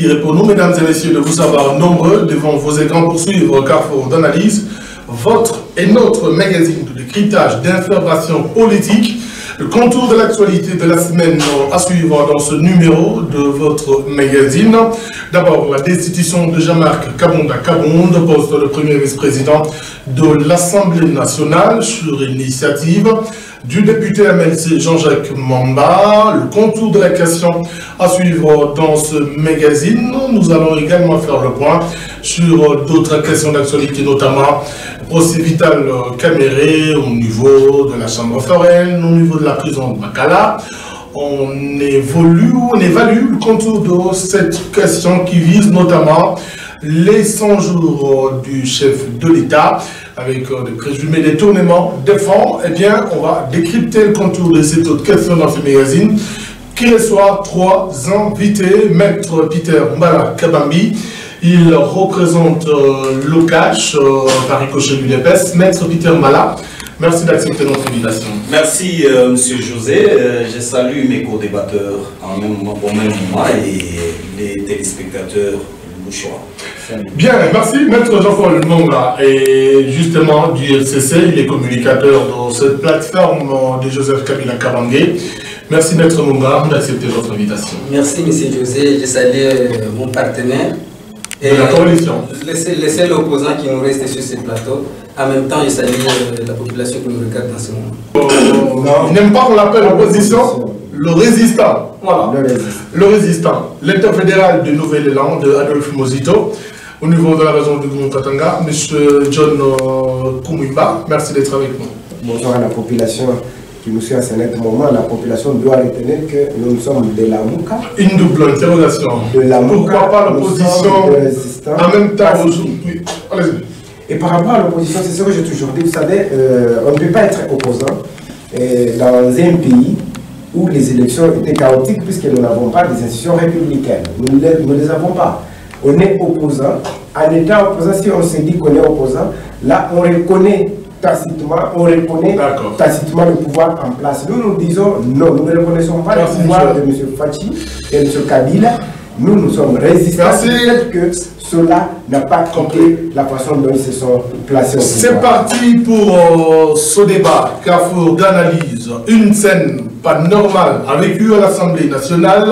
plaisir et pour nous, mesdames et messieurs, de vous savoir nombreux devant vos écrans pour suivre Carrefour d'analyse, votre et notre magazine de décryptage d'informations politiques, le contour de l'actualité de la semaine à suivre dans ce numéro de votre magazine. D'abord, la destitution de Jean-Marc Kabonda Kabonde, poste de premier vice-président de l'Assemblée nationale sur initiative du député MLC Jean-Jacques Mamba. Le contour de la question à suivre dans ce magazine. Nous allons également faire le point sur d'autres questions d'actualité, notamment procès Vital Kamerhe au niveau de la chambre foraine, au niveau de la prison de Makala. On évalue le contour de cette question qui vise notamment les 100 jours du chef de l'État avec des présumés détournements de fonds. Eh bien, on va décrypter le contour de cette autre question dans ce magazine qui reçoit 3 invités. Maître Peter Mbala Kabambi, il représente l'OCACH par ricochet du DPS. Maître Peter Mbala, merci d'accepter notre invitation. Merci, Monsieur José. Je salue mes co-débatteurs au même moment et les téléspectateurs bouchois. Bien, merci Maître Jean-Paul Monga. Et justement, du FCC, il est communicateur de cette plateforme de Joseph Kabila Kabange. Merci Maître Monga d'accepter votre invitation. Merci Monsieur José. Je salue mon partenaire. Et la coalition. Le seul opposant qui nous reste sur ce plateau. En même temps, je salue la population qui nous regarde dans ce moment. Il n'aime pas qu'on l'appelle l'opposition, le résistant. Voilà. Le résistant. L'interfédéral de Nouvelle-Élan de Adolphe Mozito, au niveau de la région du Grand Katanga, M. John Koumimba, merci d'être avec nous. Bonjour à la population qui nous suit à ce net moment. La population doit retenir que nous sommes de la Mouka. Une double interrogation. De la Mouka. Pourquoi pas l'opposition en même temps aujourd'hui? Allez-y. Et par rapport à l'opposition, c'est ce que j'ai toujours dit, vous savez, on ne peut pas être opposant dans un pays où les élections étaient chaotiques puisque nous n'avons pas des institutions républicaines. Nous ne les avons pas. On est opposant. En étant opposant, si on se dit qu'on est opposant, là on reconnaît tacitement, tacitement le pouvoir en place. Nous disons non, nous ne reconnaissons pas le pouvoir de M. Fachi et de M. Kabila. Nous sommes résistants. Peut-être que cela n'a pas compris la façon dont ils se sont placés au pouvoir. C'est parti pour ce débat Carrefour d'analyse. Une scène pas normale a vécu à l'Assemblée nationale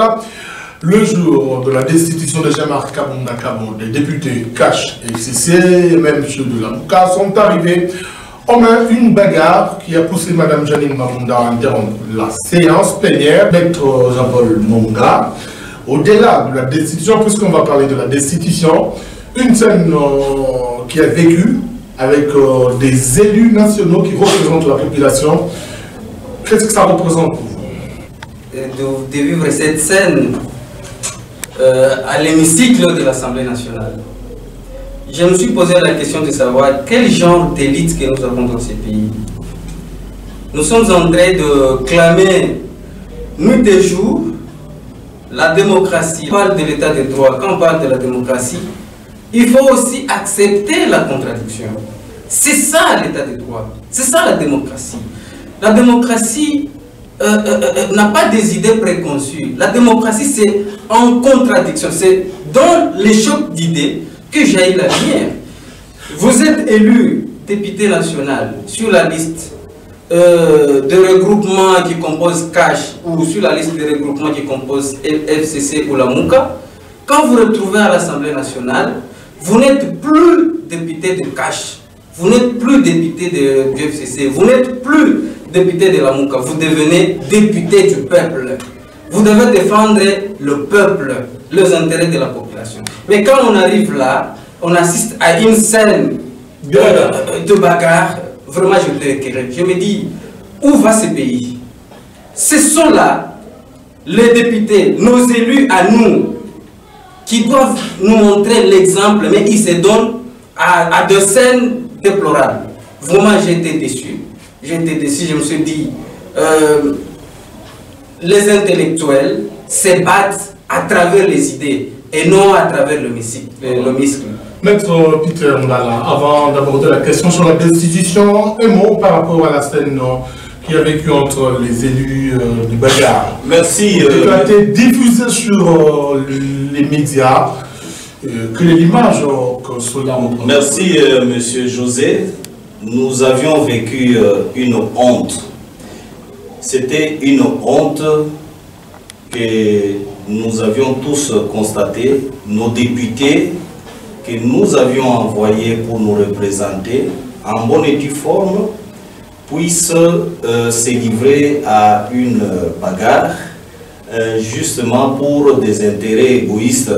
le jour de la destitution de Jean-Marc Kabonda Kabonde. Les députés CACH et FCC, et même ceux de la Mouka, sont arrivés en main une bagarre qui a poussé Mme Janine Mabunda à interrompre la séance plénière. Maître Jean-Paul Monga, au-delà de la destitution, puisqu'on va parler de la destitution, une scène qui a vécu avec des élus nationaux qui représentent la population. Qu'est-ce que ça représente pour vous? De vivre cette scène à l'hémicycle de l'Assemblée nationale. Je me suis posé la question de savoir quel genre d'élite que nous avons dans ce pays. Nous sommes en train de clamer nuit et jour la démocratie. On parle de l'état de droit. Quand on parle de la démocratie, il faut aussi accepter la contradiction. C'est ça l'état de droit. C'est ça la démocratie. La démocratie n'a pas des idées préconçues. La démocratie, c'est en contradiction. C'est dans les chocs d'idées que jaillit la lumière. Vous êtes élu député national sur la liste de regroupement qui compose CACH ou sur la liste de regroupement qui compose FCC ou la Mouka. Quand vous retrouvez à l'Assemblée nationale, vous n'êtes plus député de CACH, vous n'êtes plus député du FCC, vous n'êtes plus député de la Mouka, vous devenez député du peuple. Vous devez défendre le peuple, les intérêts de la population. Mais quand on arrive là, on assiste à une scène de bagarre. Vraiment, je me dis, où va ce pays? Ce sont là les députés, nos élus à nous, qui doivent nous montrer l'exemple, mais ils se donnent à des scènes déplorables. Vraiment, j'ai été déçu. Je me suis dit, les intellectuels se battent à travers les idées et non à travers le muscle. Maître Peter Mbala, avant d'aborder la question sur la destitution, un mot par rapport à la scène qui a vécu entre les élus du bagarre. Merci. Qui a été diffusé sur les médias, que l'image que cela montre. Merci, monsieur José. Nous avions vécu une honte. C'était une honte que nous avions tous constaté. Nos députés que nous avions envoyés pour nous représenter en bonne et due forme puissent se livrer à une bagarre justement pour des intérêts égoïstes.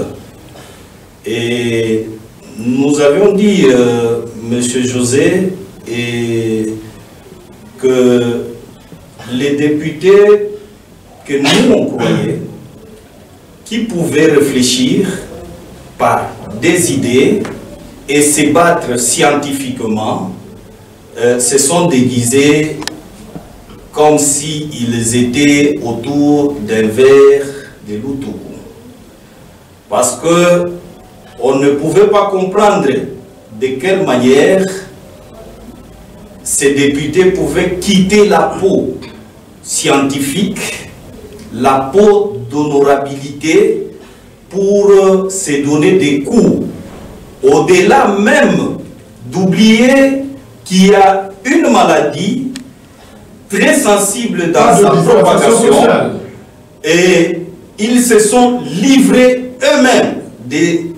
Et nous avions dit, monsieur José, que les députés que nous on croyait qui pouvaient réfléchir par des idées et se battre scientifiquement se sont déguisés comme s'ils étaient autour d'un verre de Lutuku. Parce que on ne pouvait pas comprendre de quelle manière ces députés pouvaient quitter la peau scientifique, la peau d'honorabilité pour se donner des coups. Au-delà même d'oublier qu'il y a une maladie très sensible dans sa propagation et ils se sont livrés eux-mêmes des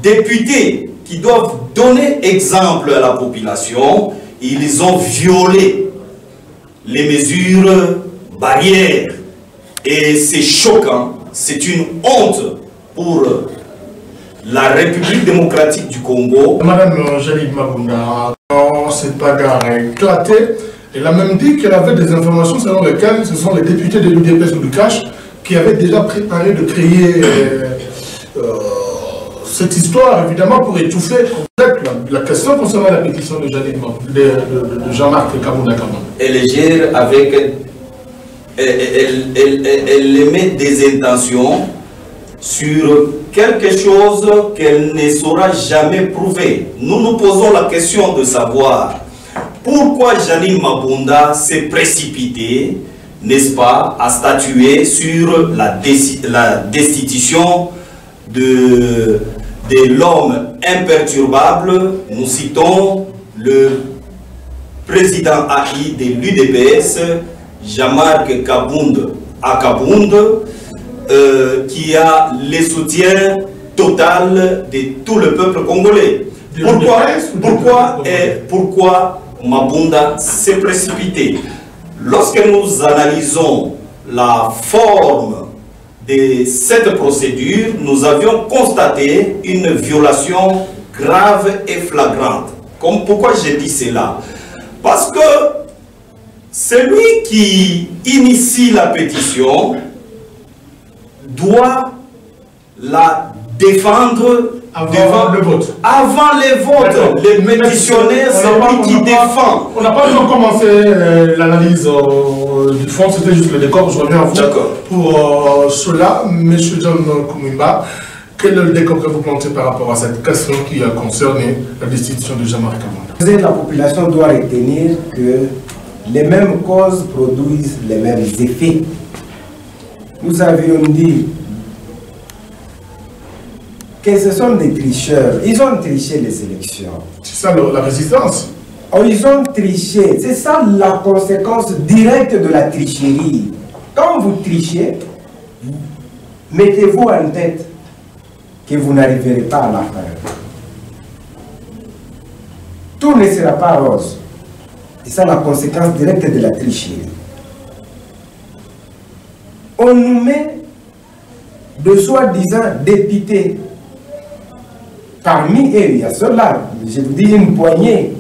députés qui doivent donner exemple à la population. Ils ont violé les mesures barrières et c'est choquant, c'est une honte pour la République démocratique du Congo. Madame Janine Mabunda, quand cette bagarre a éclaté, elle a même dit qu'elle avait des informations selon lesquelles ce sont les députés de l'UDPS ou du CACH qui avaient déjà préparé de créer cette histoire, évidemment, pour étouffer la question concernant la pétition de Jean-Marc Kabunda. Elle gère avec... Elle émet des intentions sur quelque chose qu'elle ne saura jamais prouver. Nous nous posons la question de savoir pourquoi Janine Mabunda s'est précipitée, n'est-ce pas, à statuer sur la destitution de l'homme imperturbable. Nous citons le président AI de l'UDPS, Jean-Marc Kabunda Akabound, qui a le soutien total de tout le peuple congolais. Pourquoi Mabunda s'est précipité? Lorsque nous analysons la forme de cette procédure, nous avions constaté une violation grave et flagrante. Pourquoi j'ai dit cela? Parce que celui qui initie la pétition doit la défendre avant le vote. Avant les votes, les pétitionnaires, c'est lui qui défend. On n'a pas encore commencé l'analyse du fond, c'était juste le décor. Je reviens à vous. Pour cela, M. John Kumimba, quel est le décor que vous plantez par rapport à cette question qui a concerné la destitution de Jean-Marc Kabunda? La population doit retenir que les mêmes causes produisent les mêmes effets. Nous avions dit que ce sont des tricheurs. Ils ont triché les élections. C'est ça la résistance. Oh, ils ont triché. C'est ça la conséquence directe de la tricherie. Quand vous trichez, mettez-vous en tête que vous n'arriverez pas à la fin. Tout ne sera pas rose. C'est ça la conséquence directe de la tricherie. On nous met de soi-disant députés. Parmi eux, il y a ceux-là, je vous dis une poignée,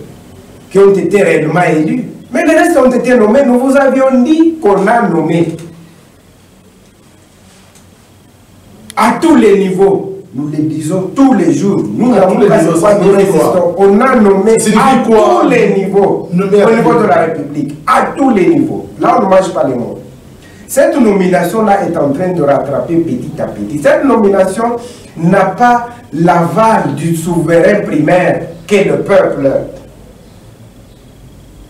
qui ont été réellement élus. Mais les restes ont été nommés. Nous vous avions dit qu'on a nommé. À tous les niveaux. Nous le disons tous les jours. Nous n'avons pas ce quoi nous résistons. On a nommé à tous les niveaux. Au niveau de la République. À tous les niveaux. Là, on ne mange pas les mots. Cette nomination-là est en train de rattraper petit à petit. Cette nomination n'a pas l'aval du souverain primaire qu'est le peuple.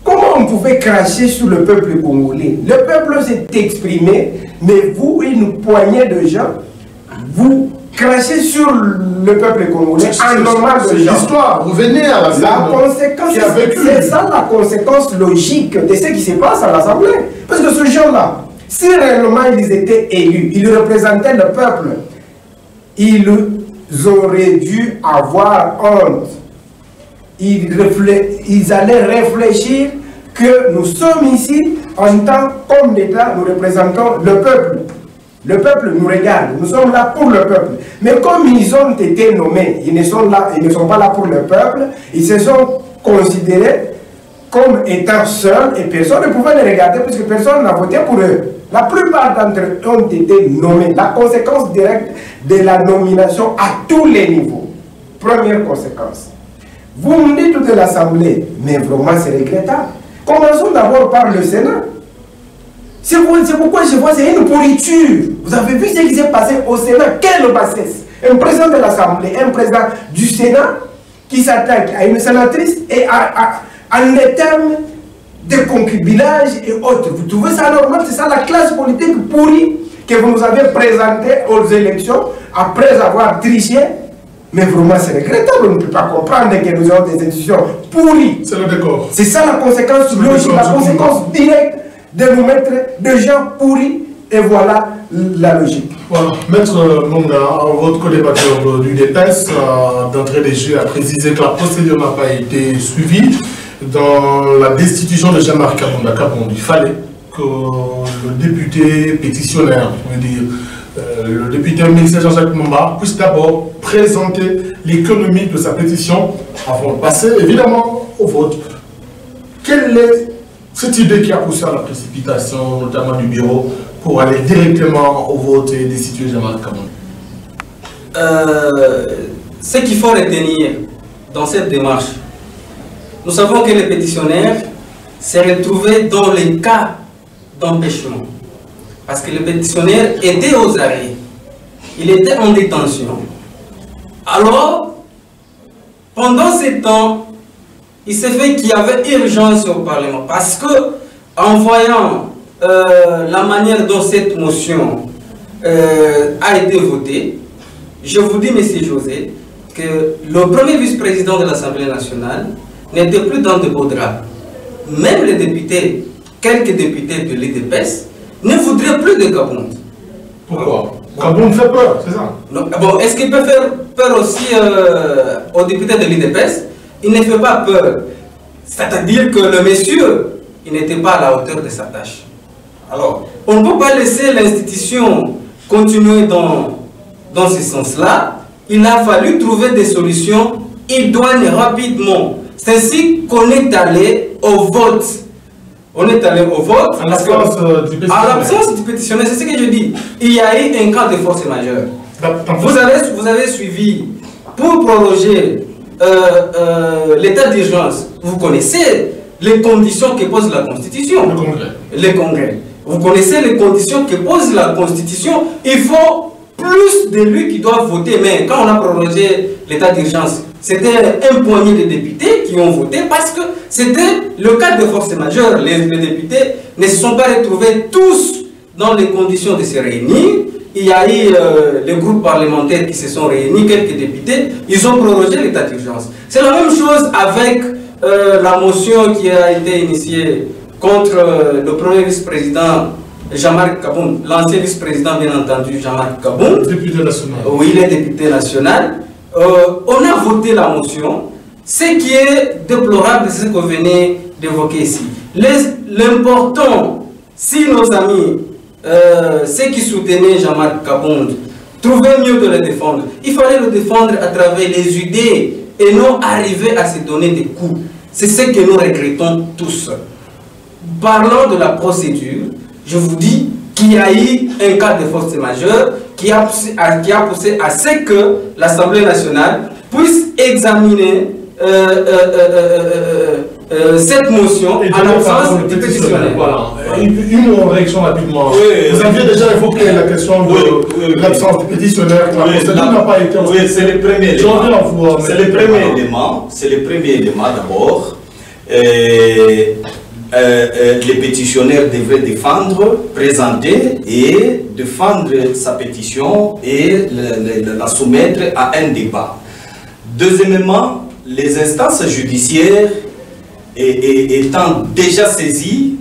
Comment on pouvait cracher sur le peuple congolais? Le peuple s'est exprimé, mais vous, une poignée de gens, vous crachez sur le peuple congolais en normal de gens. L'histoire, revenez à la conséquence, c'est ça la conséquence logique de ce qui se passe à l'Assemblée. Parce que ce gens-là, si réellement ils étaient élus, ils représentaient le peuple, ils auraient dû avoir honte. Ils allaient réfléchir que nous sommes ici en tant qu'hommes d'État, nous représentons le peuple. Le peuple nous regarde, nous sommes là pour le peuple. Mais comme ils ont été nommés, ils ne sont pas là pour le peuple, ils se sont considérés comme étant seuls et personne ne pouvait les regarder puisque personne n'a voté pour eux. La plupart d'entre eux ont été nommés. La conséquence directe de la nomination à tous les niveaux. Première conséquence. Vous me dites toute l'Assemblée, mais vraiment c'est regrettable. Commençons d'abord par le Sénat. C'est pourquoi je vois c'est une pourriture. Vous avez vu ce qui s'est passé au Sénat? Quelle bassesse! Un président de l'Assemblée, un président du Sénat qui s'attaque à une sénatrice et en des termes de concubinage et autres. Vous trouvez ça normal? C'est ça la classe politique pourrie que vous nous avez présentée aux élections après avoir triché? Mais vraiment, c'est regrettable. On ne peut pas comprendre que nous avons des institutions pourries. C'est le décor. C'est ça la conséquence logique, la conséquence directe de nous mettre des gens pourris. Et voilà la logique. Voilà. Maître Monga, votre co-débatteur du DPS, d'entrée des jeux, a précisé que la procédure n'a pas été suivie dans la destitution de Jean-Marc Kabonda. Il fallait que le député pétitionnaire, je veux dire, le député ministre Jean-Jacques Mamba puisse d'abord présenter l'économie de sa pétition avant de passer évidemment au vote. Quelle est cette idée qui a poussé à la précipitation, notamment du bureau, pour aller directement au vote et destituer Jean-Marc Kabonda? Ce qu'il faut retenir dans cette démarche, nous savons que les pétitionnaires se retrouvaient dans les cas d'empêchement. Parce que le pétitionnaire était aux arrêts, il était en détention. Alors, pendant ce temps, il s'est fait qu'il y avait urgence au Parlement. Parce que, en voyant la manière dont cette motion a été votée, je vous dis, M. José, que le premier vice-président de l'Assemblée nationale n'était plus dans de beaux draps. Même les députés, quelques députés de l'IDPS, ne voudraient plus de Kabonda. Pourquoi? Kabonda fait peur, c'est ça? Bon, est-ce qu'il peut faire peur aussi aux députés de l'IDPS? Il ne fait pas peur. C'est-à-dire que le monsieur, il n'était pas à la hauteur de sa tâche. Alors, on ne peut pas laisser l'institution continuer dans ce sens-là. Il a fallu trouver des solutions idoines rapidement. C'est ainsi qu'on est allé au vote. On est allé au vote. À l'absence du pétitionnaire, c'est ce que je dis. Il y a eu un cas de force majeure. Vous avez suivi, pour proroger l'état d'urgence, vous connaissez les conditions que pose la Constitution. Le Congrès. Vous connaissez les conditions que pose la Constitution. Il faut plus de lui qui doivent voter. Mais quand on a prorogé l'état d'urgence, c'était un poignet de députés qui ont voté parce que c'était le cas de force majeure. Les députés ne se sont pas retrouvés tous dans les conditions de se réunir. Il y a eu les groupes parlementaires qui se sont réunis, quelques députés, ils ont prorogé l'état d'urgence. C'est la même chose avec la motion qui a été initiée contre le premier vice-président Jean-Marc Kabonda, l'ancien vice-président bien entendu Jean-Marc Kabonda. Député national. Oui, il est député national. On a voté la motion. Ce qui est déplorable, c'est ce que vous venez d'évoquer ici. L'important, si nos amis, ceux qui soutenaient Jean-Marc Kabonda, trouvaient mieux de le défendre, il fallait le défendre à travers les idées et non arriver à se donner des coups. C'est ce que nous regrettons tous. Parlant de la procédure, je vous dis qu'il y a eu un cas de force majeure qui a poussé à ce que l'Assemblée nationale puisse examiner cette motion en l'absence du pétitionnaire. Voilà. Une réaction rapidement. Oui, vous aviez déjà évoqué la question de l'absence du pétitionnaire. La procédure n'a pas été... Oui, c'est le premier élément. C'est le premier élément. C'est le premier élément d'abord. les pétitionnaires devraient défendre, présenter et défendre sa pétition et la soumettre à un débat. Deuxièmement, les instances judiciaires étant déjà saisies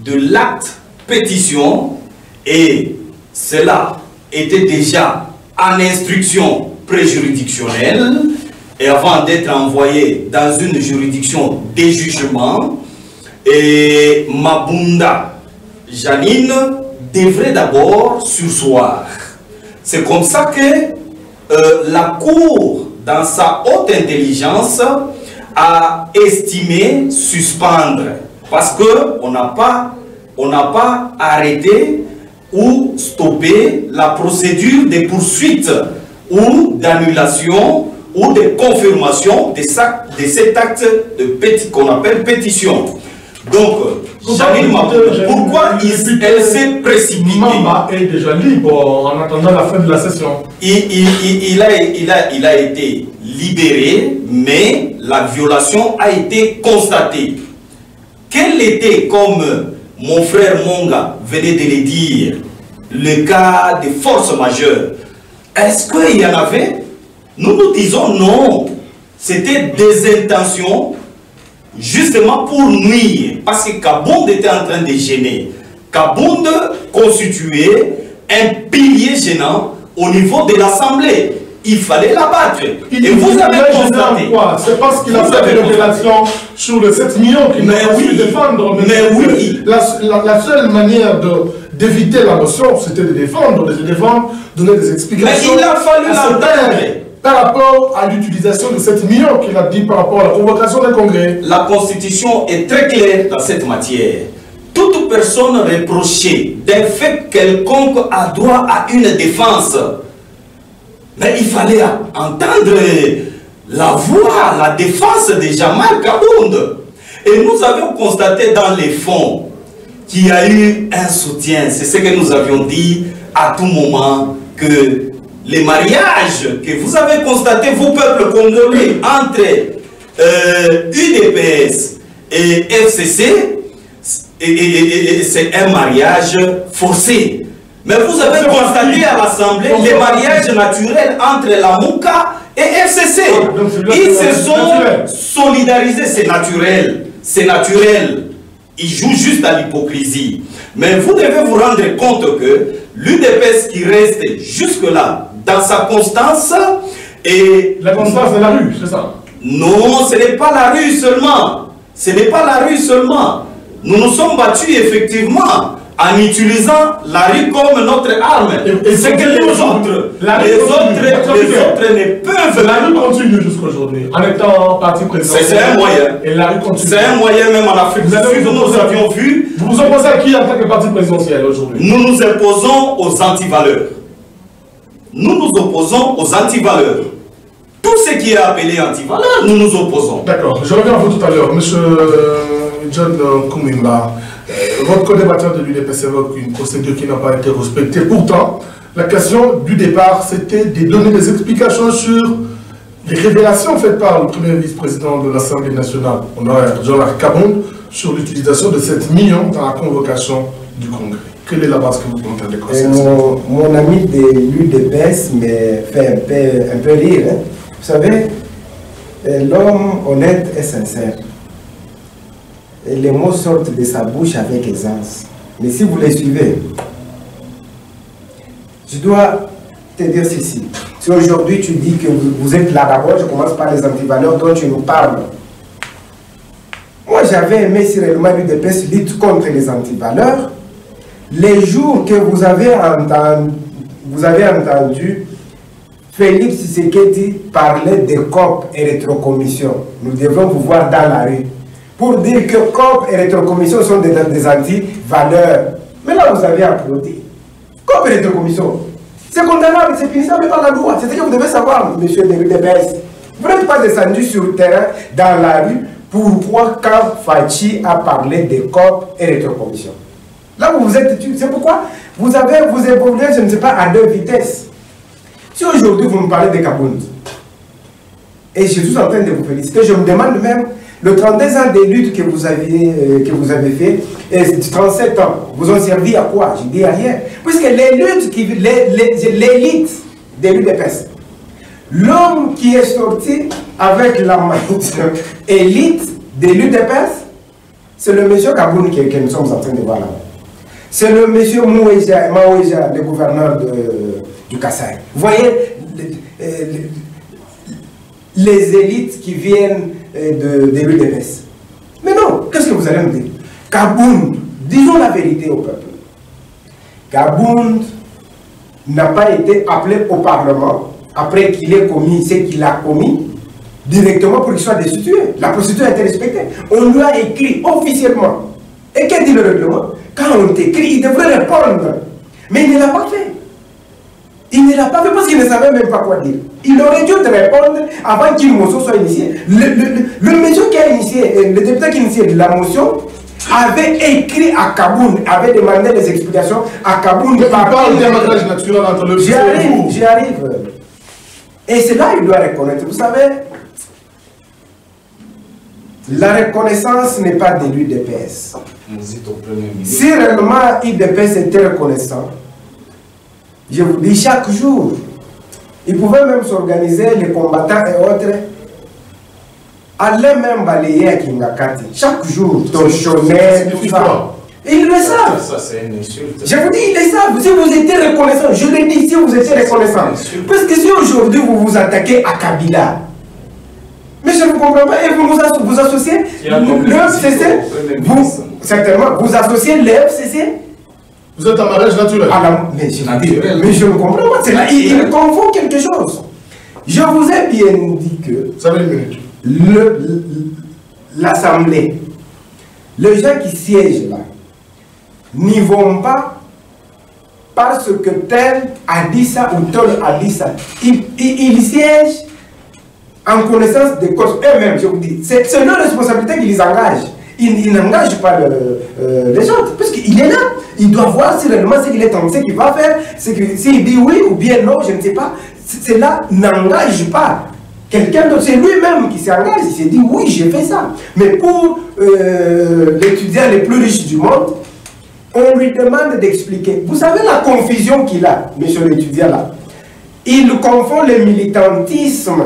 de l'acte pétition et cela était déjà en instruction préjuridictionnelle et avant d'être envoyé dans une juridiction de jugement, et Mabunda Janine devrait d'abord surseoir. C'est comme ça que la Cour, dans sa haute intelligence, a estimé suspendre. Parce qu'on n'a pas arrêté ou stoppé la procédure de poursuite ou d'annulation ou de confirmation de cet acte qu'on appelle pétition. Donc, Janine Mabunda, pourquoi elle s'est précipitée? Mamba est déjà libre en attendant la fin de la session. Il a été libéré, mais la violation a été constatée. Quel était, comme mon frère Monga venait de le dire, le cas de force majeure? Est-ce qu'il y en avait? Nous disons non. C'était des intentions justement pour nuire, parce que Kabound était en train de gêner. Kabound constituait un pilier gênant au niveau de l'Assemblée. Il fallait l'abattre. Et vous avez constaté. C'est parce qu'il a fait une révélation sur les 7 millions qu'il n'a pas su défendre. Mais oui. La seule manière d'éviter la motion, c'était de défendre, donner des explications. Mais il a fallu l'entendre. Par rapport à l'utilisation de 7 millions qu'il a dit par rapport à la convocation d'un congrès. La Constitution est très claire dans cette matière. Toute personne reprochée d'un fait quelconque a droit à une défense. Mais il fallait entendre la voix, la défense de Jamal Kabound. Et nous avions constaté dans les fonds qu'il y a eu un soutien. C'est ce que nous avions dit à tout moment, que les mariages que vous avez constatés, vous, peuple congolais, entre UDPS et FCC, c'est un mariage forcé. Mais vous avez constaté à l'Assemblée les mariages naturels entre la Mouka et FCC. Ils se sont solidarisés, c'est naturel. C'est naturel. Ils jouent juste à l'hypocrisie. Mais vous devez vous rendre compte que l'UDPS qui reste jusque-là dans sa constance et... La constance de la rue, c'est ça? Non, ce n'est pas la rue seulement. Ce n'est pas la rue seulement. Nous nous sommes battus effectivement en utilisant la rue comme notre arme. Et c'est que les autres ne peuvent... La rue continue jusqu'aujourd'hui, en étant parti présidentiel. C'est un moyen. Et la rue continue. C'est un moyen même en Afrique du Sud, nous avions vu. Vous vous opposez à qui en tant que parti présidentiel aujourd'hui? Nous nous opposons aux antivaleurs. Nous nous opposons aux antivaleurs. Tout ce qui est appelé antivaleurs, nous nous opposons. D'accord, je reviens à vous tout à l'heure. Monsieur John Koumimba, votre co-débatteur de l'UDPS évoque une procédure qui n'a pas été respectée. Pourtant, la question du départ, c'était de donner des explications sur les révélations faites par le premier vice-président de l'Assemblée nationale, Jean-Marc Kabound, sur l'utilisation de 7 millions dans la convocation du Congrès. Quelle est la base que vous entendez considérer? Mon ami de l'UDPS me fait un peu rire. Hein. Vous savez, l'homme honnête et sincère. Et les mots sortent de sa bouche avec aisance. Mais si vous les suivez, je dois te dire ceci. Si aujourd'hui tu dis que vous êtes là d'abord, je commence par les antivaleurs dont tu nous parles. Moi j'avais aimé si réellement l'UDPS lutte contre les antivaleurs. Les jours que vous avez entendu Félix Tshisekedi parler de COP et rétrocommission, nous devons vous voir dans la rue pour dire que COP et rétrocommission sont des anti-valeurs. Mais là, vous avez applaudi. COP et rétrocommission, c'est condamnable, c'est punissable par la loi. C'est ce que vous devez savoir, monsieur de l'UDPS. Vous n'êtes pas descendu sur le terrain, dans la rue, pourquoi quand Fachi a parlé de COP et rétrocommission. Là où vous êtes, c'est pourquoi vous évoluez, je ne sais pas, à 2 vitesses. Si aujourd'hui vous me parlez de Kabound, et je suis en train de vous féliciter, je me demande même Le 32 ans de lutte que vous avez fait, et 37 ans, vous ont servi à quoi? Je dis à rien. Puisque les luttes, l'élite des l'UDPS, l'homme qui est sorti avec la élite de l'UDPS, c'est le monsieur Kaboun que nous sommes en train de voir là. C'est le monsieur Maouéja, le gouverneur du Kassai. Vous voyez les élites qui viennent de l'UDPS. Mais non, qu'est-ce que vous allez me dire? Kaboun, disons la vérité au peuple. Kaboun n'a pas été appelé au Parlement après qu'il ait commis ce qu'il a commis directement pour qu'il soit destitué. La procédure a été respectée. On lui a écrit officiellement. Et qu'est-ce que dit le règlement? Quand on t'écrit, il devrait répondre. Mais il ne l'a pas fait. Il ne l'a pas fait parce qu'il ne savait même pas quoi dire. Il aurait dû te répondre avant qu'une motion soit initiée. Le monsieur qui a initié, le député qui a initié la motion, avait écrit à Kaboun, avait demandé des explications à Kaboun. Il parle d'un mariage naturel entre le peuple. J'y arrive. Et c'est là qu'il doit reconnaître. Vous savez, la reconnaissance n'est pas de l'UDPS. Si réellement l'UDPS était reconnaissant, je vous dis chaque jour, ils pouvaient même s'organiser, les combattants et autres, aller même balayer à Kingakati. Chaque jour, torchonner, tout ça. Ils le savent. Ça, c'est une insulte. Je vous dis, ils le savent. Si vous étiez reconnaissant, je le dis, si vous étiez reconnaissant. Parce que si aujourd'hui vous vous attaquez à Kabila, mais je ne comprends pas, et vous associez le FCC, certainement, vous associez le FCC. Vous êtes en mariage naturel. Mais je ne comprends pas. Là, il confond quelque chose. Je vous ai bien dit que ça va une minute. L'Assemblée, les gens qui siègent là, n'y vont pas parce que tel a dit ça ou tel a dit ça. Ils siègent en connaissance des causes eux-mêmes, je vous dis. C'est leur responsabilité qui les engage. Il n'engage pas les autres, puisqu'il est là. Il doit voir si réellement ce qu'il est en train qu'il va faire, s'il dit oui ou bien non, je ne sais pas. Cela n'engage pas quelqu'un d'autre. C'est lui-même qui s'engage. Il s'est dit oui, j'ai fait ça. Mais pour l'étudiant le plus riche du monde, on lui demande d'expliquer. Vous savez la confusion qu'il a, monsieur l'étudiant là. Il confond le militantisme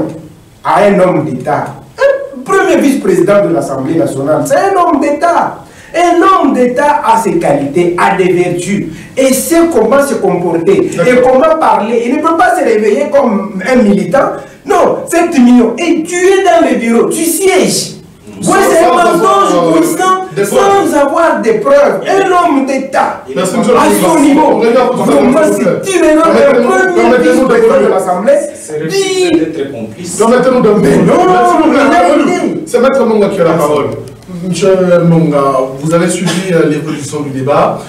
à un homme d'État. Un premier vice-président de l'Assemblée nationale, c'est un homme d'État. Un homme d'État a ses qualités, a des vertus, et sait comment se comporter, et comment parler. Il ne peut pas se réveiller comme un militant. Non, 7 millions. Et tu es dans le bureau, tu sièges. Oui, c'est un mensonge constant, sans avoir des preuves. Un homme d'État, à son niveau, comment c'est tu es le premier vice-président de l'Assemblée, dit... Permettez-nous de... Mais non, c'est Maître Monga qui a la parole. Monsieur Monga, vous avez suivi l'évolution du débat.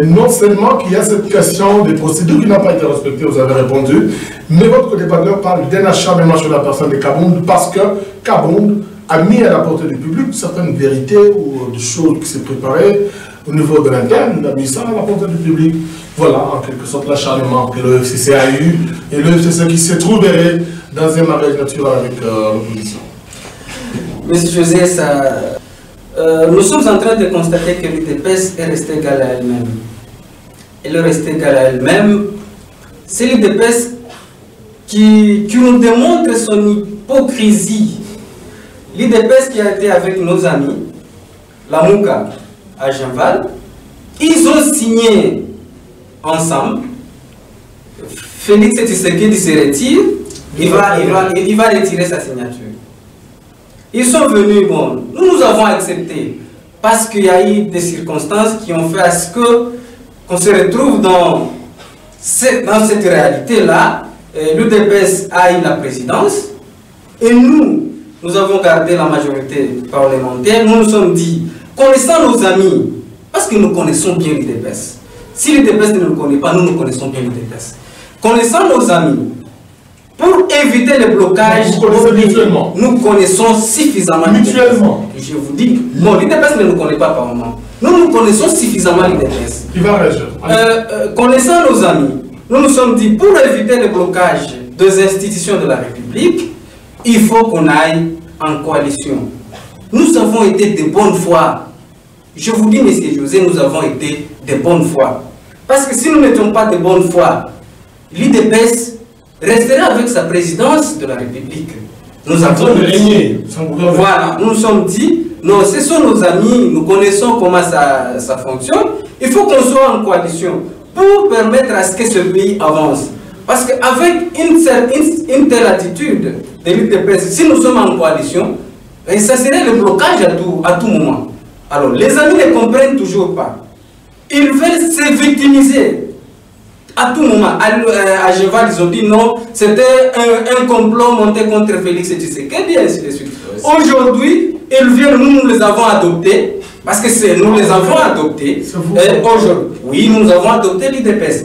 Non seulement qu'il y a cette question des procédures qui n'ont pas été respectées, vous avez répondu, mais votre débatteur parle d'un acharnement sur la personne de Kaboun parce que Kaboun a mis à la portée du public certaines vérités ou des choses qui s'est préparées au niveau de l'interne, il a mis ça à la portée du public. Voilà, en quelque sorte, l'acharnement que le FCC a eu et le FCC qui s'est trouvé dans un mariage naturel avec l'opposition. Monsieur José, nous sommes en train de constater que l'UDPS est restée égale à elle-même. Elle est restée égale à elle-même. C'est l'UDPS qui nous démontre son hypocrisie. L'UDPS qui a été avec nos amis, la Mouka à Genval, ils ont signé ensemble. Félix Tshisekedi se retire, il va retirer sa signature. Ils sont venus, bon, nous avons accepté parce qu'il y a eu des circonstances qui ont fait à ce qu'on se retrouve dans cette réalité-là. L'UDPS a eu la présidence et nous avons gardé la majorité parlementaire. Nous nous sommes dit, connaissant nos amis, parce que nous connaissons bien l'UDPS. Si l'UDPS ne nous connaît pas, nous connaissons bien l'UDPS. Connaissant nos amis, pour éviter le blocage, nous connaissons suffisamment mutuellement. Je vous dis, bon, l'UDPS ne nous connaît pas par moment. Nous connaissons suffisamment l'UDPS. Qui va réagir? Connaissant nos amis, nous nous sommes dit, pour éviter le blocage des institutions de la République, il faut qu'on aille en coalition. nous avons été de bonne foi. Je vous dis, M. José, nous avons été de bonne foi. Parce que si nous n'étions pas de bonne foi, l'UDPS resterait avec sa présidence de la République. Nous avons dit, voilà, nous nous sommes dit, non, ce sont nos amis, nous connaissons comment ça fonctionne. Il faut qu'on soit en coalition pour permettre à ce que ce pays avance. Parce qu'avec une telle attitude de l'UDPS, si nous sommes en coalition, ça serait le blocage à tout moment. Alors, les amis ne comprennent toujours pas. Ils veulent se victimiser. À tout moment, à Jeval, ils ont dit non, c'était un complot monté contre Félix Tshisekedi, et ainsi de suite. Aujourd'hui, ils viennent, nous les avons adoptés, parce que c'est nous les avons adoptés. Oui, nous avons adopté l'UDPS.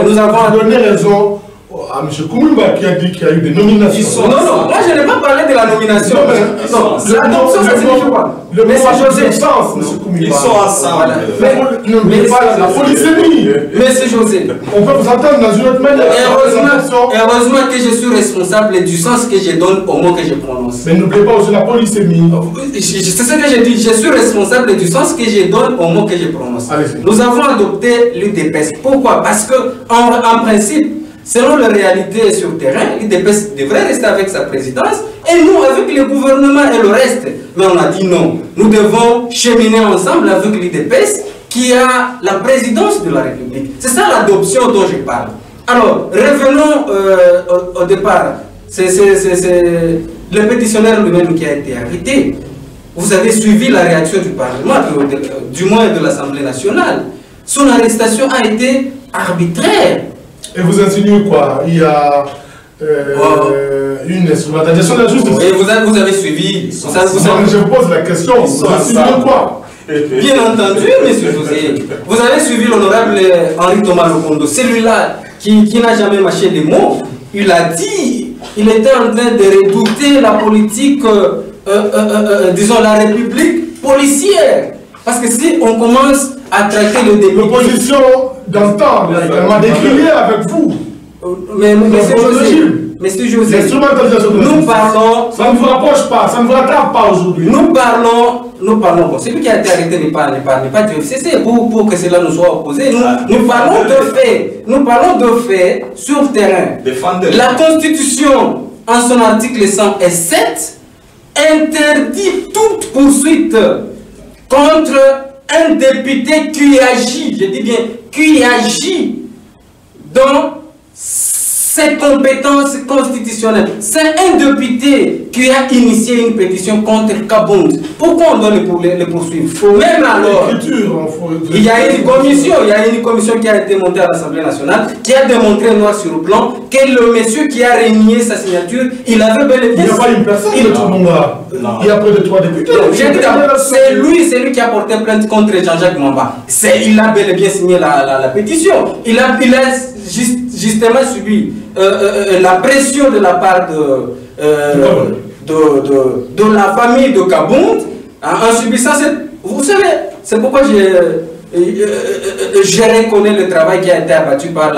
Nous avons donné raison à M. Koumoumba qui a dit qu'il y a eu des nominations. Non, non, moi je n'ai pas parlé de la nomination. Non, l'adoption, ça signifie quoi? Mais c'est José. Ils sont ensemble. Mais la polysémie. Mais c'est José. On peut vous entendre dans une autre manière. Heureusement que je suis responsable du sens que je donne au mot que je prononce. Mais n'oubliez pas aussi la polysémie. C'est ce que j'ai dit. Je suis responsable du sens que je donne au mot que je prononce. Nous avons adopté l'UDPS. Pourquoi? Parce que en principe, selon la réalité sur le terrain, l'UDPS devrait rester avec sa présidence et nous avec le gouvernement et le reste. Mais on a dit non. Nous devons cheminer ensemble avec l'UDPS qui a la présidence de la République. C'est ça l'adoption dont je parle. Alors, revenons au départ. C'est le pétitionnaire lui-même qui a été arrêté. Vous avez suivi la réaction du Parlement, du moins de l'Assemblée nationale. Son arrestation a été arbitraire. Et vous insinuez quoi? Il y a une instrumentalisation de la justice. Et vous avez suivi. Je vous pose la question. Vous insinuez quoi? Bien entendu, M. José. Vous avez suivi l'honorable Henri Thomas Lokondo, celui-là qui n'a jamais mâché les mots. Il a dit, il était en train de redouter la politique, disons la République policière. Parce que si on commence à traiter le député... L'opposition d'antan, elle m'a décrié avec vous. Mais Monsieur José, nous parlons... Ça ne vous rapproche pas, ça ne vous rattrape pas aujourd'hui. Nous parlons, bon, celui qui a été arrêté n'est pas du FCC pour que cela nous soit opposé. Nous parlons de faits. Nous parlons de faits sur le terrain. La Constitution, en son article 107, interdit toute poursuite contre un député qui agit, je dis bien, qui agit dans ses compétences constitutionnelles. C'est un député qui a initié une pétition contre Kabound. Pourquoi on doit le poursuivre? Même alors, il y a une commission qui a été montée à l'Assemblée nationale qui a démontré noir sur le blanc que le monsieur qui a renié sa signature, il avait bel et bien... Il n'y a pas une personne de tout le monde là. Il y a près de 3 députés. C'est lui qui a porté plainte contre Jean-Jacques Mamba. Il a bel et bien signé la pétition. Il a justement subi la pression de la part de la famille de Kabound en subissant cette... Vous savez, c'est pourquoi je reconnais le travail qui a été abattu par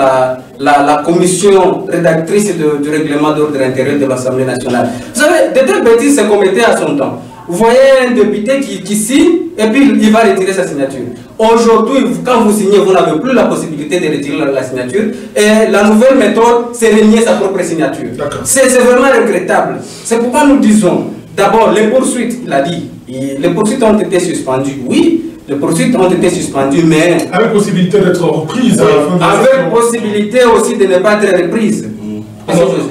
la commission rédactrice du règlement d'ordre intérieur de l'Assemblée nationale. Vous savez, de telles bêtises se commettaient à son temps. Vous voyez un député qui signe et puis il va retirer sa signature. Aujourd'hui, quand vous signez, vous n'avez plus la possibilité de retirer la signature. Et la nouvelle méthode, c'est renier sa propre signature. C'est vraiment regrettable. C'est pourquoi nous disons, d'abord, les poursuites, il a dit, les poursuites ont été suspendues, oui. Les poursuites ont été suspendues, mais... Avec possibilité d'être reprises. Avec possibilité aussi de ne pas être reprises.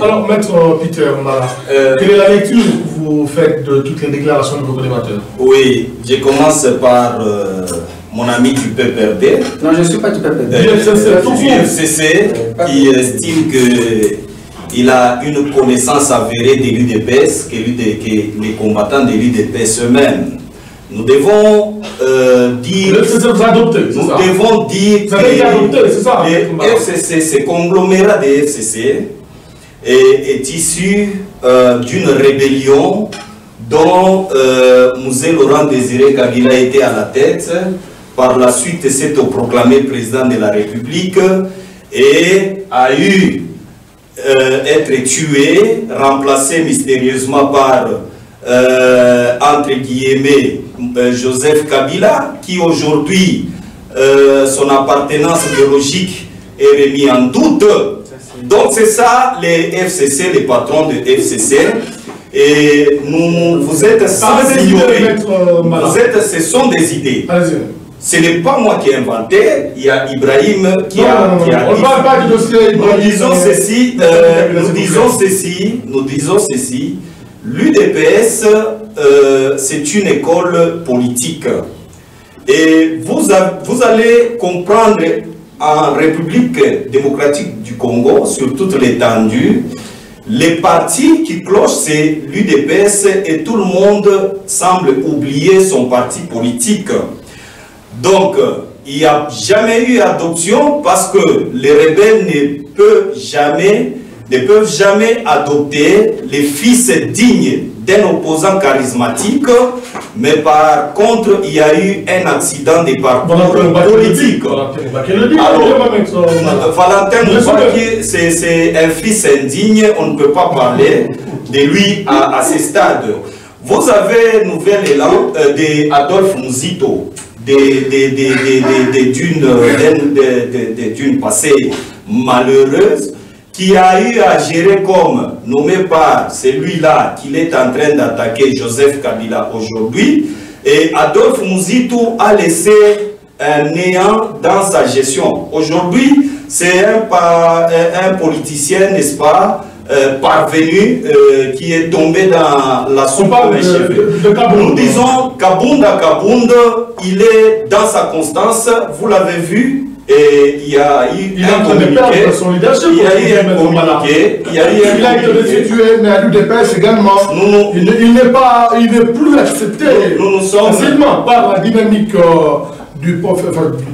Alors, Maître Peter, quelle est la lecture que vous faites de toutes les déclarations de vos collémateurs? Oui, je commence par mon ami du PPRD. Non, je ne suis pas du PPRD. Du FCC, qui estime qu'il a une connaissance avérée de l'UDPS, que les combattants de l'UDPS eux-mêmes. Nous devons dire que le FCC, ce conglomérat des FCC, est issu d'une rébellion dont Mzee Laurent Désiré Kabila était à la tête. Par la suite, s'est proclamé président de la République et a eu être tué, remplacé mystérieusement par entre guillemets, Joseph Kabila, qui aujourd'hui, son appartenance biologique est remise en doute. Donc c'est ça les FCC, les patrons de FCC. Et vous êtes sans ignorer. Ce sont des idées. Ce n'est pas moi qui ai inventé, il y a Ibrahim qui a dit. On ne parle pas du dossier Ibrahim. Nous disons ceci, l'UDPS, c'est une école politique. Et vous allez comprendre en République démocratique du Congo, sur toute l'étendue, les partis qui clochent, c'est l'UDPS et tout le monde semble oublier son parti politique. Donc, il n'y a jamais eu adoption parce que les rebelles ne peuvent jamais adopter les fils dignes d'un opposant charismatique, mais par contre, il y a eu un accident de parcours politique. Alors, Valentin Moussaki, c'est un fils indigne, on ne peut pas parler de lui à ce stade. Vous avez nouvel élan d'Adolphe Muzito, d'une passée malheureuse, qui a eu à gérer comme nommé par celui-là qu'il est en train d'attaquer Joseph Kabila aujourd'hui. Et Adolphe Muzito a laissé un néant dans sa gestion. Aujourd'hui, c'est un politicien, n'est-ce pas, parvenu, qui est tombé dans la soupe de mes cheveux. Nous disons Kabunda, il est dans sa constance, vous l'avez vu. Et il y a eu un communiqué. Il a été restitué, mais à l'UDPS également. Il n'est plus accepté facilement par la dynamique du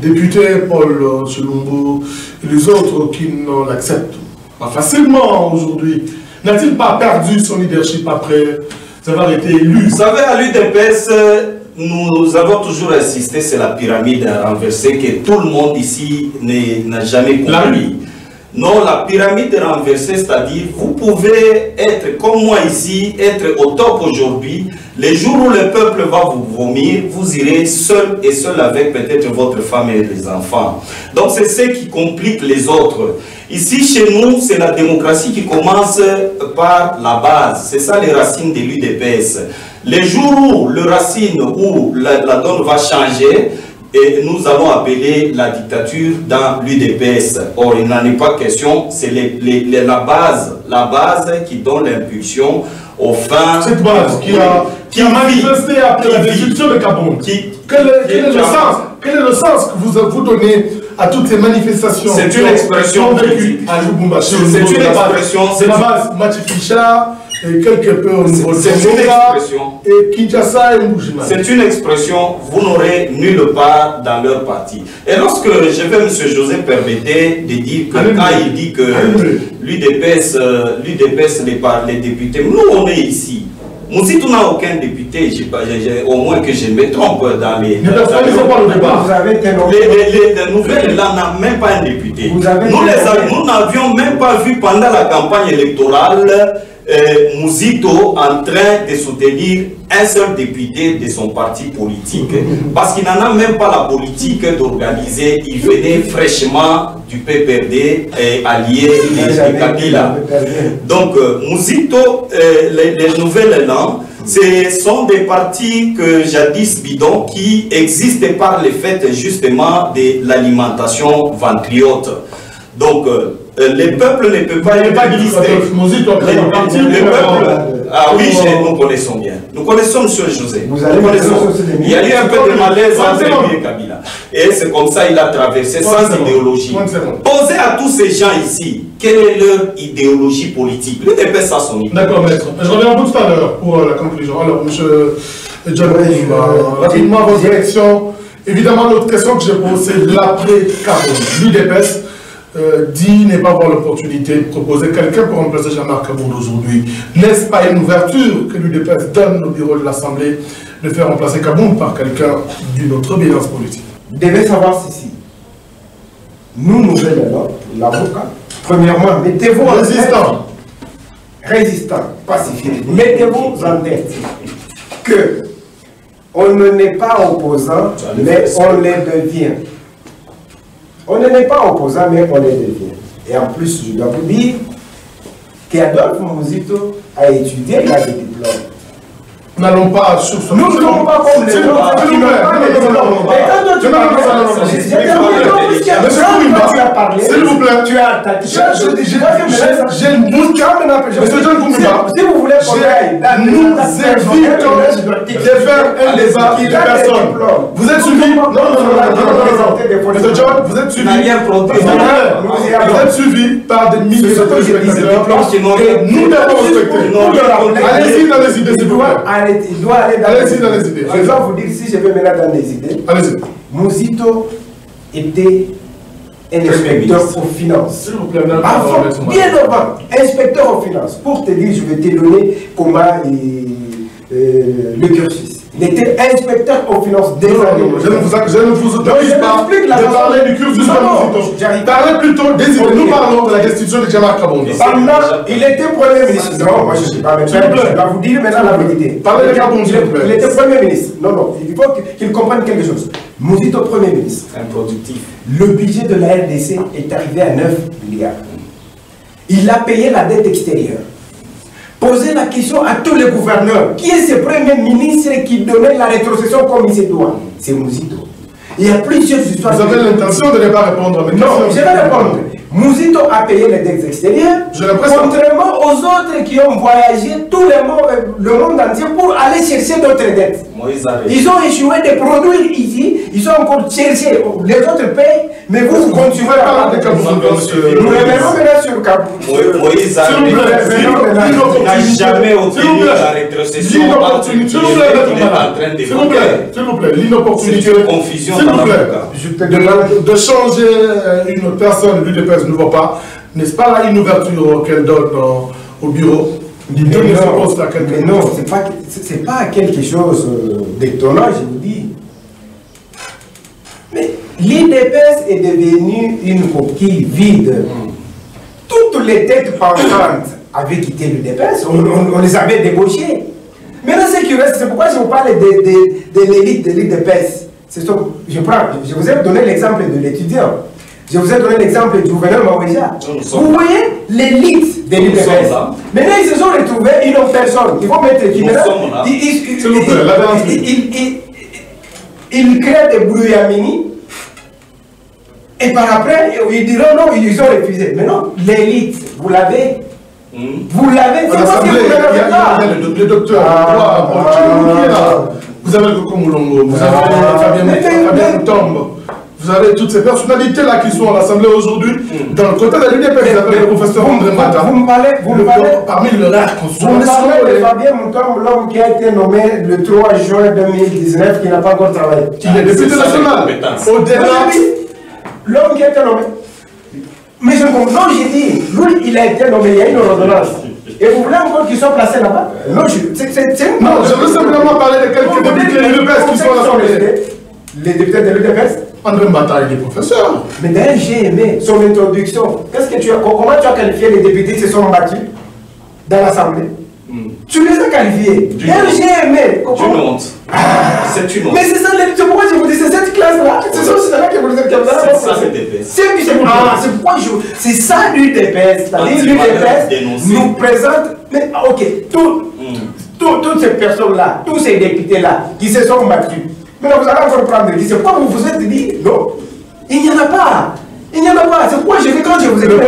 député Paul Chilombo et les autres qui ne l'acceptent pas facilement aujourd'hui. N'a-t-il pas perdu son leadership après avoir été élu? Vous savez, à l'UDPS, nous avons toujours insisté, c'est la pyramide renversée que tout le monde ici n'a jamais compris. Non, la pyramide renversée, c'est-à-dire, vous pouvez être comme moi ici, être au top aujourd'hui. Les jours où le peuple va vous vomir, vous irez seul et seul avec peut-être votre femme et les enfants. Donc c'est ce qui complique les autres. Ici, chez nous, c'est la démocratie qui commence par la base. C'est ça les racines de l'UDPS. Les jours où le racine, où la donne va changer, et nous allons appeler la dictature dans l'UDPS. Or, il n'en est pas question, c'est la base qui donne l'impulsion aux fins. Cette base qui a manifesté après la destruction de Kabound. Quel est le sens que vous donnez à toutes ces manifestations? C'est une expression politique. C'est une expression. C'est la base Machificha et quelque peu au niveau de et Kinshasa et Mbujiman. C'est une expression, vous n'aurez nulle part dans leur parti. Et lorsque je vais, M. José, permettez de dire que quand il dit que l'UDPS, les députés, nous on est ici. Muzito n'a aucun député, au moins que je me trompe dans les... Les nouvelles, là, n'a même pas un député. Nous n'avions même pas vu pendant la campagne électorale Muzito en train de soutenir un seul député de son parti politique. Parce qu'il n'en a même pas la politique d'organiser. Il venait fraîchement du PPRD allié de Kabila. Donc, Muzito, les nouvelles élan, ce sont des partis que jadis bidons qui existaient par le fait justement de l'alimentation ventriote. Donc, les peuples ne peuvent pas exister. Ah oui, nous connaissons bien. Nous connaissons M. José. Il y a eu un peu de malaise entre lui et Kabila. Et c'est comme ça qu'il a traversé sans idéologie. Posez à tous ces gens ici, quelle est leur idéologie politique? Le DPS a son idée. D'accord, maître. Je reviens un peu tout à l'heure pour la conclusion. Alors, M. John, rapidement, vos élections. Évidemment, l'autre question que je pose, c'est l'après-Kabound. L'UDPS dit ne pas avoir l'opportunité de proposer quelqu'un pour remplacer Jean-Marc Kabound aujourd'hui. N'est-ce pas une ouverture que l'UDPS donne au bureau de l'Assemblée de faire remplacer Kabound par quelqu'un d'une autre obédience politique? Vous devez savoir ceci. Nous, l'avocat, premièrement, mettez-vous en tête. Résistant, pacifique. Mettez-vous en tête que on n'est pas opposant, mais on les devient. On n'est pas opposant, mais on les devient. Et en plus, je dois vous dire qu'Adolphe Muzito a étudié, il a des diplômes. N'allons pas sur ce. Nous ne sommes pas comme les autres qui n'ont pas les diplômes. S'il vous plaît, tu as attaqué. j'ai une bouche calme. Monsieur John Koumba, si vous voulez nous invitons de faire un débat de personnes. Vous êtes suivi? Non. Monsieur John, vous êtes suivi? Vous êtes suivi par des milliers de spectateurs. Nous devons respecter. Allez-y dans les idées, s'il vous plaît. Il doit aller dans les idées. Je dois vous dire, si je vais maintenant dans les idées, Muzito était un inspecteur aux finances. Bien avant, inspecteur aux finances. Pour te dire, je vais te donner comment le cursus. Il était inspecteur aux finances des années. Je ne vous autorise pas de parler du cursus de Muzito. Parlez plutôt des idées. Nous parlons de la destitution de Djamar Kabondi. Il était premier ministre. Non, moi je ne sais pas. Je dois vous dire maintenant la vérité. Parlez de Kabondi, s'il vous plaît. Il était premier ministre. Non, il faut qu'il comprenne quelque chose. Muzito, premier ministre. Improductif. Le budget de la RDC est arrivé à 9 milliards. Il a payé la dette extérieure. Posez la question à tous les gouverneurs. Qui est ce premier ministre qui donnait la rétrocession comme il se doit? C'est Muzito. Il y a plusieurs histoires. Vous avez l'intention de ne pas répondre à mes questions? Non, je vais répondre. Muzito a payé les dettes extérieures, contrairement aux autres qui ont voyagé tout le monde entier pour aller chercher d'autres dettes. Ils ont échoué de produire ici, ils ont encore cherché, les autres payent, mais vous continuez à parler de Kabound. Nous revenons maintenant sur Kabound. Moïse n'a jamais obtenu la rétrocession s'il vous plaît, l'inopportunité, confusion s'il vous plaît, de changer une personne, l'UDPS ne voit pas, n'est-ce pas là une ouverture qu'elle donne au bureau? Mais non, c'est pas quelque chose d'étonnant, je vous dis. Mais l'IDPS est devenue une coquille vide. Toutes les têtes pensantes avaient quitté l'IDPS, on les avait débauchés. Maintenant, ce qui reste, c'est pourquoi je vous parle de l'élite de l'IDPS. Je vous ai donné l'exemple de l'étudiant. Je vous ai donné l'exemple du gouverneur Maouéja. Vous voyez l'élite de l'IDPS. Maintenant, ils se sont retrouvés, ils n'ont personne. Il faut mettre qui maintenant. Ils créent des brouillamini. Et par après, ils diront non, ils ont refusé. Mais non, l'élite, vous l'avez. Vous l'avez. C'est parce que vous l'avez pas. Il y a le docteur. Vous avez le Komoulongo. Vous avez Fabien Mutombo. Vous avez toutes ces personnalités-là qui sont à l'Assemblée aujourd'hui. Dans le côté de l'UDPS, vous avez le professeur André Mata. Vous me parlez parmi le rares vous me parlez de Fabien Mutombo, l'homme qui a été nommé le 3 juin 2019, qui n'a pas encore travaillé. Il est député national. Au-delà. L'homme qui a été nommé. Mais je comprends, j'ai dit, lui, il a été nommé, il y a une ordonnance. Et vous voulez encore qu'ils soient placés là-bas? Non, je veux simplement parler de quelques députés de l'UDPS qui sont à l'Assemblée. Les députés de l'UDPS? André Mbata, il est professeur. Mais d'ailleurs, j'ai aimé son introduction. Comment tu as qualifié les députés qui se sont battus dans l'Assemblée? Tu les as qualifiés. D'ailleurs, j'ai aimé. Une honte. C'est une honte. Mais c'est ça, c'est pourquoi je vous dis, c'est cette classe-là. C'est ça que vous dites. C'est ça l'UDPS. C'est pourquoi c'est ça l'UDPS. C'est-à-dire l'UDPS nous présente. Mais ok, toutes ces personnes-là, tous ces députés-là qui se sont battus. Mais vous allez encore prendre, c'est quoi vous vous êtes dit? Non, il n'y en a pas. Il n'y en a pas. C'est pourquoi je dis quand je vous ai dit, il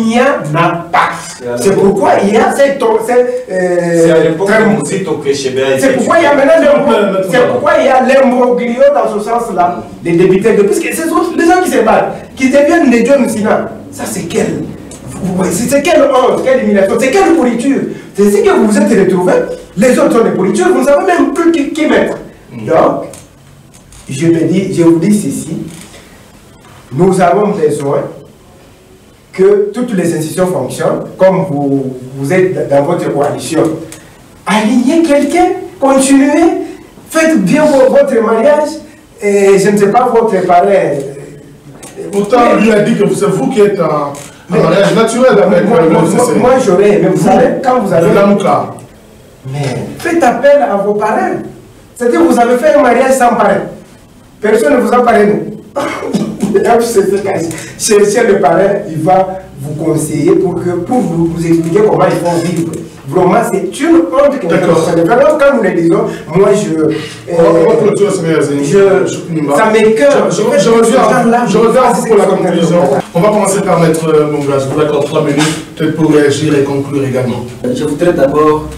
n'y en a pas. C'est pourquoi il y a cette. C'est à l'époque de Muzito que Chebea. C'est pourquoi il y a maintenant. C'est pourquoi il y a l'imbroglio dans ce sens-là. Les députés de. Parce que ce sont les gens qui se battent, qui deviennent les John Sina. Ça, c'est quelle. C'est quelle honte, quelle élimination, c'est quelle pourriture. C'est ce que vous vous êtes retrouvés. Les autres sont des pourritures, vous ne savez même plus qui mettre. Donc, je vous dis ceci. Nous avons besoin que toutes les institutions fonctionnent comme vous êtes dans votre coalition. Alignez quelqu'un, continuez, faites bien votre mariage, et je ne sais pas votre parrain. Pourtant, lui a dit que c'est vous qui êtes un mariage naturel avec moi j'aurais aimé, vous savez, quand vous avez. Mais faites appel à vos parrains. C'est-à-dire que vous avez fait un mariage sans parrain. Personne ne vous a parrainé. Cherchez le parrain, il va vous conseiller pour vous expliquer comment il faut vivre. Vraiment, c'est une honte que vraiment, quand nous le disons, moi ça m'écoeure. Je regarde pour la conclusion. On va commencer par mettre Monga. Je vous accorde 3 minutes, peut-être pour réagir et conclure également. Je voudrais d'abord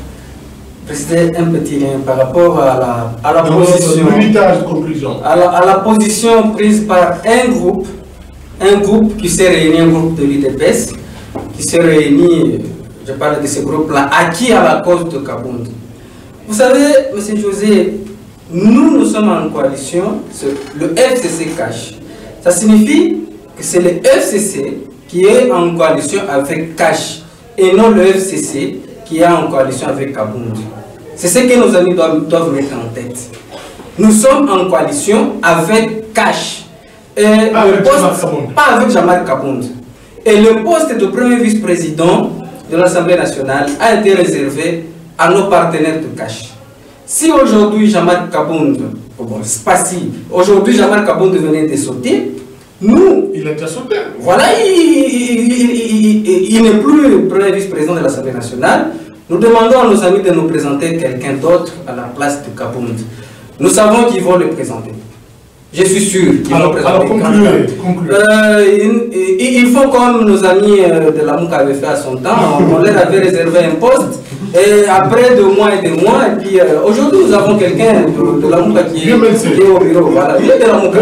préciser un petit lien par rapport à la position. De conclusion. À la position prise par un groupe qui s'est réuni, un groupe de l'UDPS, qui s'est réuni. Je parle de ce groupe-là, acquis à la cause de Kabound. Vous savez, M. José, nous sommes en coalition, le FCC cache. Ça signifie que c'est le FCC qui est en coalition avec Cash et non le FCC qui est en coalition avec Kabound. C'est ce que nos amis doivent mettre en tête. Nous sommes en coalition avec Cash. Et pas avec Jean-Marc Kabound. Et le poste de premier vice-président de l'Assemblée nationale a été réservé à nos partenaires de Cash. Si aujourd'hui Jean-Marc Kabound, aujourd'hui Jean-Marc Kabound venait de sauter, nous... Il a déjà sauté. Voilà, il n'est plus premier vice-président de l'Assemblée nationale. Nous demandons à nos amis de nous présenter quelqu'un d'autre à la place de Kabound. Nous savons qu'ils vont le présenter. Je suis sûr qu'ils vont présenter. Ils font comme nos amis de la MOUC avaient fait à son temps. On leur avait réservé un poste. Et après 2 mois et 2 mois, et puis aujourd'hui nous avons quelqu'un de la MOUC qui est au bureau. Voilà, il est de la MOUC.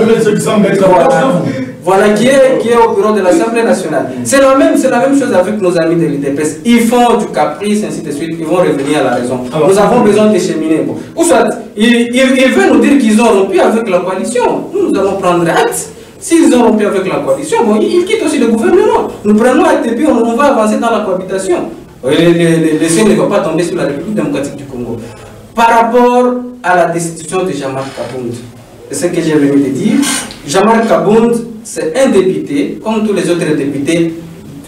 Voilà, qui est au bureau de l'Assemblée nationale. C'est la même chose avec nos amis de l'UDPS. Ils font du caprice, ainsi de suite, ils vont revenir à la raison. Nous avons besoin de cheminer. Ou soit, ils veulent nous dire qu'ils ont rompu avec la coalition. Nous allons prendre acte. S'ils ont rompu avec la coalition, bon, ils quittent aussi le gouvernement. Nous prenons acte et puis on va avancer dans la cohabitation. Le ciel ne va pas tomber sur la République démocratique du Congo. Par rapport à la destitution de Jean-Marc Kabound, c'est ce que j'ai venu de dire. Jean-Marc Kabound, c'est un député, comme tous les autres députés,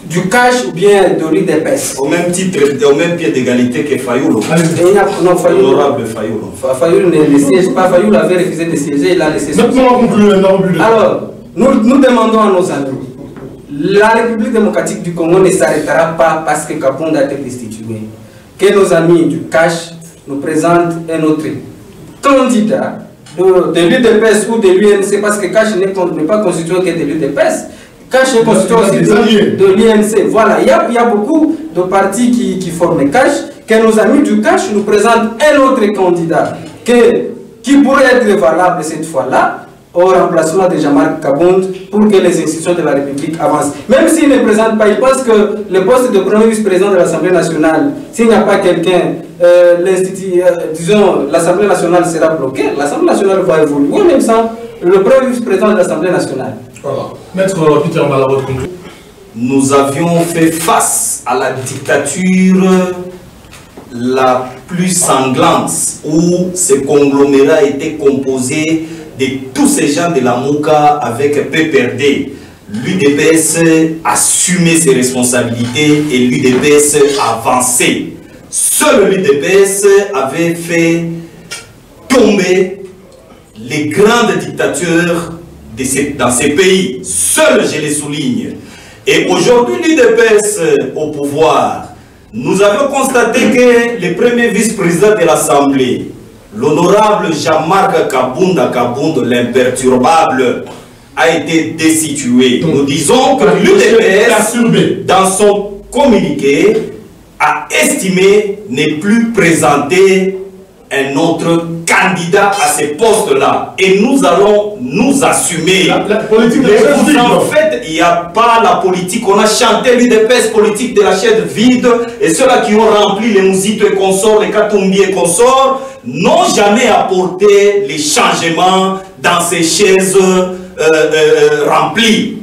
du Cash ou bien de l'UDPS. Au même titre, au même pied d'égalité que Fayoulou. Non, Fayoulou. L'honorable Fayoulou. Fayoulou ne siège pas. Fayoulou avait refusé de siéger, il a laissé son... Alors, nous demandons à nos amis, la République démocratique du Congo ne s'arrêtera pas parce que Kabound a été destitué. Que nos amis du Cash nous présentent un autre candidat de l'UDPS ou de l'UNC, parce que Cash n'est pas constitué que de l'UDPS. Cash est constitué aussi de l'UNC. Voilà, il y a beaucoup de partis qui forment Cash. Que nos amis du Cash nous présentent un autre candidat qui pourrait être valable cette fois-là au remplacement de Jean-Marc Kabound pour que les institutions de la République avancent. Même s'il ne présente pas, il pense que le poste de premier vice-président de l'Assemblée nationale, s'il n'y a pas quelqu'un, disons, l'Assemblée nationale sera bloquée, l'Assemblée nationale va évoluer, même sans le premier vice-président de l'Assemblée nationale. Voilà. Maître Peter Malaro, nous avions fait face à la dictature la plus sanglante, où ce conglomérat était composé de tous ces gens de la MOUCA avec PPRD. L'UDPS assumait ses responsabilités et l'UDPS avançait. Seul l'UDPS avait fait tomber les grandes dictatures dans ces pays. Seul, je les souligne. Et aujourd'hui, l'UDPS au pouvoir, nous avons constaté que le premier vice-président de l'Assemblée, l'honorable Jean-Marc Kabound, l'imperturbable, a été destitué. Nous disons que l'UDPS, dans son communiqué, a estimé ne plus présenter un autre candidat à ces postes-là. Et nous allons nous assumer. La politique de la en fait, il n'y a pas la politique. On a chanté l'UDPS politique de la chaise vide. Et ceux-là qui ont rempli les Mouzito et consorts, les Katumbi et consorts, n'ont jamais apporté les changements dans ces chaises remplies.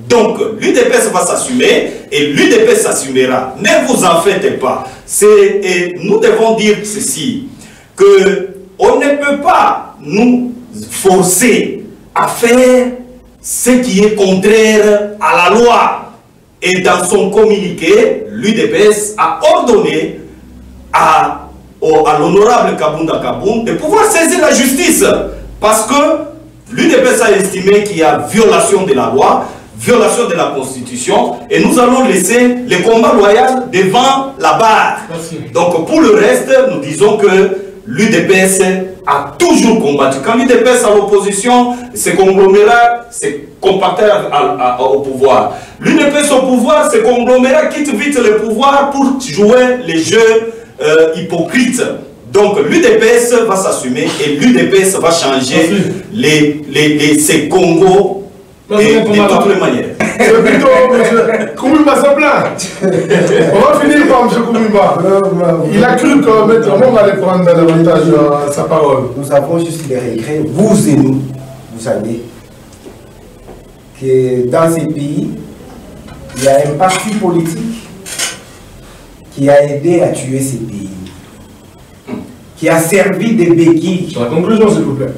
Donc, l'UDPS va s'assumer et l'UDPS s'assumera. Ne vous en faites pas. Nous devons dire ceci, qu'on ne peut pas nous forcer à faire ce qui est contraire à la loi. Et dans son communiqué, l'UDPS a ordonné à à l'honorable Kabunda Kaboun de pouvoir saisir la justice. Parce que l'UDPS a estimé qu'il y a violation de la loi, violation de la Constitution, et nous allons laisser les combats loyaux devant la barre. Merci. Donc pour le reste, nous disons que l'UDPS a toujours combattu. Quand l'UDPS à l'opposition, ces conglomérats, ces compacteurs au pouvoir. L'UDPS au pouvoir, ces conglomérats quittent vite le pouvoir pour jouer les jeux hypocrites. Donc l'UDPS va s'assumer et l'UDPS va changer ces Congos de toutes les manières. C'est plutôt M. Koumimba se plaint. On va finir par M. Koumimba. Il a cru que Maître Mong allait prendre davantage sa parole. Nous avons juste des regrets, vous et nous, vous savez, que dans ces pays, il y a un parti politique qui a aidé à tuer ces pays, qui a servi de béquille. Sur la conclusion, s'il vous plaît.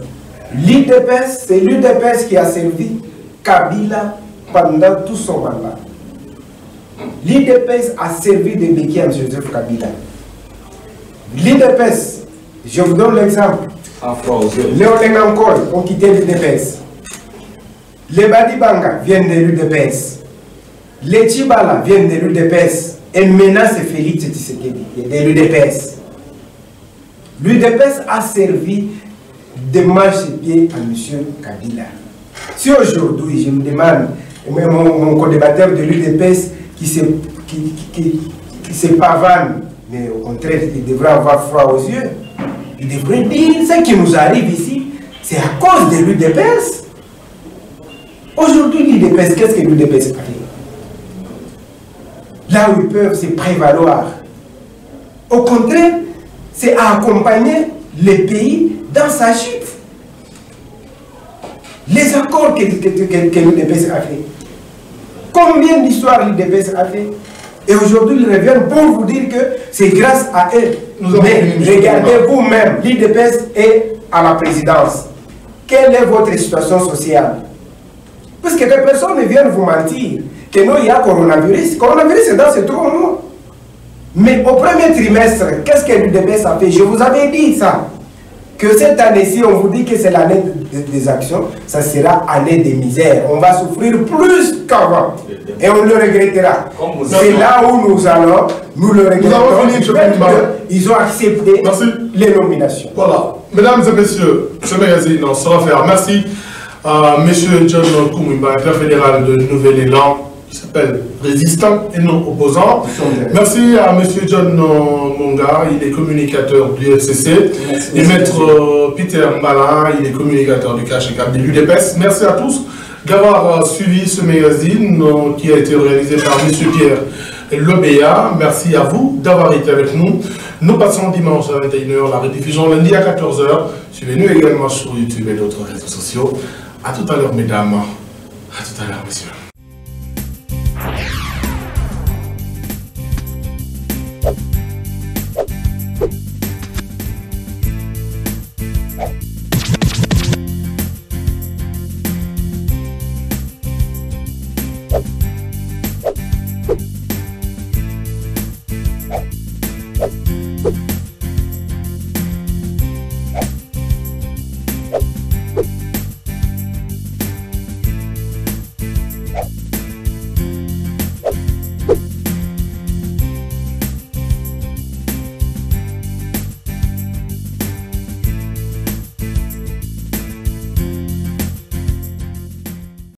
L'UDPS, c'est l'UDPS qui a servi Kabila pendant tout son mandat. L'UDPS a servi de béquille à M. Joseph Kabila. L'UDPS, je vous donne l'exemple. Léonen Ankol ont quitté l'UDPS. Les Badibanga viennent de l'UDPS. Les Tchibala viennent de l'UDPS. Et maintenant, c'est Félix Tshisekedi de l'UDPS. L'UDPS a servi de marchepied à M. Kabila. Si aujourd'hui, je me demande, mon co-débatteur de l'UDPS qui se pavane, mais au contraire, il devrait avoir froid aux yeux, il devrait dire ce qui nous arrive ici, c'est à cause de l'UDPS. Aujourd'hui, l'UDPS, qu'est-ce que l'UDPS a fait? Là où ils peuvent se prévaloir. Au contraire, c'est à accompagner les pays dans sa chute. Les accords que l'UDPS a fait. Combien d'histoires l'UDPS a fait? Et aujourd'hui, ils reviennent pour vous dire que c'est grâce à eux. Mais regardez vous-même, l'UDPS est à la présidence. Quelle est votre situation sociale? Parce que des personnes viennent vous mentir que non, il y a coronavirus. Coronavirus, c'est dans ces 3 mois. Mais au premier trimestre, qu'est-ce que l'UDPS a fait? Je vous avais dit ça. Que cette année-ci, on vous dit que c'est l'année des actions, ça sera année de misère. On va souffrir plus qu'avant. Et on le regrettera. C'est là où nous allons, nous le regrettons. Ils ont accepté les nominations. Voilà. Mesdames et messieurs, ce magazine sera fait. Merci à M. John Koumimba, directeur fédéral de Nouvel Élan, qui s'appelle Résistant et non opposant. Merci à M. John Monga, il est communicateur du FCC. Et Maître Peter Mbala, il est communicateur du KHK de l'UDPS. Merci à tous d'avoir suivi ce magazine qui a été réalisé par M. Pierre Lebéa. Merci à vous d'avoir été avec nous. Nous passons dimanche à 21h, la rediffusion lundi à 14h. Suivez-nous également sur YouTube et d'autres réseaux sociaux. A tout à l'heure, mesdames. À tout à l'heure, messieurs.